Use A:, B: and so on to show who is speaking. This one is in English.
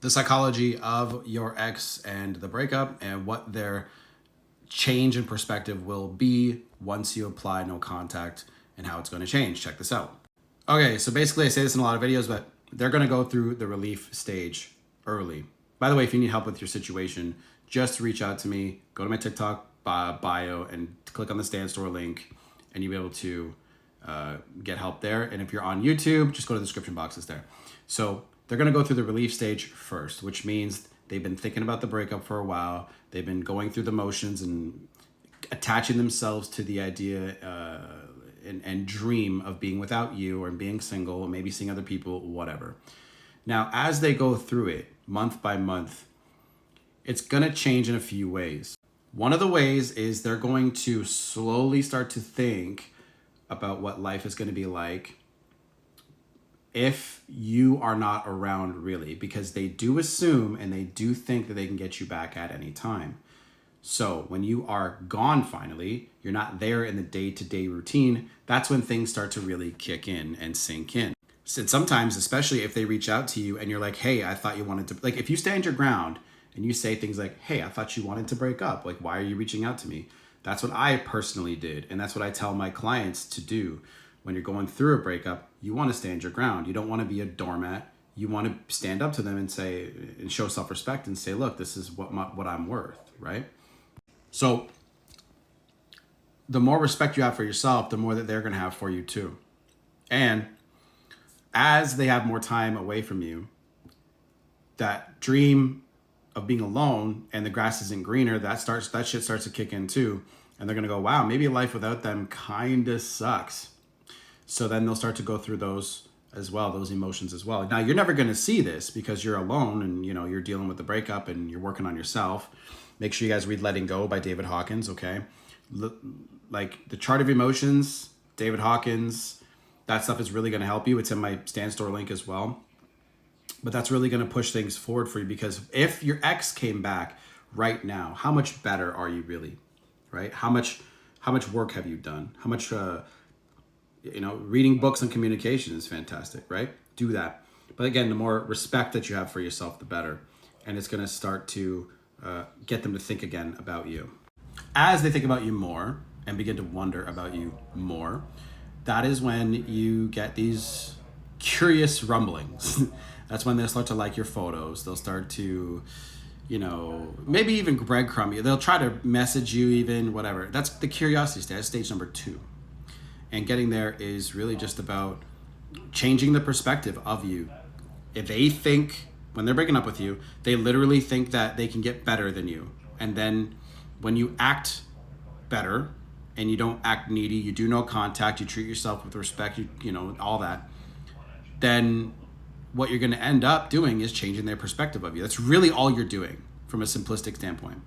A: the psychology of your ex and the breakup and what their change in perspective will be once you apply no contact and how it's going to change. Check this out. Okay, so basically I say this in a lot of videos, but they're going to go through the relief stage early. By the way, if you need help with your situation, just reach out to me. Go to my TikTok bio and click on the Stand Store link, and you'll be able to get help there. And if you're on YouTube, just go to the description boxes there. So they're going to go through the relief stage first, which means they've been thinking about the breakup for a while. They've been going through the motions and attaching themselves to the idea and dream of being without you or being single, or maybe seeing other people, whatever. Now, as they go through it month by month, it's going to change in a few ways. One of the ways is they're going to slowly start to think about what life is going to be like if you are not around, really, because they do assume and they do think that they can get you back at any time. So when you are gone finally, you're not there in the day-to-day routine, that's when things start to really kick in and sink in. And sometimes, especially if they reach out to you and you're like, hey, I thought you wanted to, like if you stand your ground and you say things like, hey, I thought you wanted to break up, like, why are you reaching out to me? That's what I personally did. And that's what I tell my clients to do. When you're going through a breakup, you want to stand your ground. You don't want to be a doormat. You want to stand up to them and say, and show self-respect and say, look, this is what I'm worth, right? So the more respect you have for yourself, the more that they're going to have for you too. And as they have more time away from you, that dream of being alone and the grass isn't greener, that shit starts to kick in too. And they're going to go, wow, maybe life without them kind of sucks. So then they'll start to go through those as well, those emotions as well. Now, you're never going to see this because you're alone and, you know, you're dealing with the breakup and you're working on yourself. Make sure you guys read Letting Go by David Hawkins, okay? Like the Chart of Emotions, David Hawkins, that stuff is really going to help you. It's in my Stand Store link as well. But that's really going to push things forward for you, because if your ex came back right now, how much better are you really, right? How much work have you done? How much, reading books on communication is fantastic, right? Do that. But again, the more respect that you have for yourself, the better. And it's going to start to get them to think again about you. As they think about you more and begin to wonder about you more, that is when you get these curious rumblings. That's when they'll start to like your photos. They'll start to, maybe even breadcrumb you. They'll try to message you even, whatever. That's the curiosity stage. That's stage number 2. And getting there is really just about changing the perspective of you. If they think, when they're breaking up with you, they literally think that they can get better than you. And then when you act better and you don't act needy, you do no contact, you treat yourself with respect, all that, then what you're going to end up doing is changing their perspective of you. That's really all you're doing from a simplistic standpoint.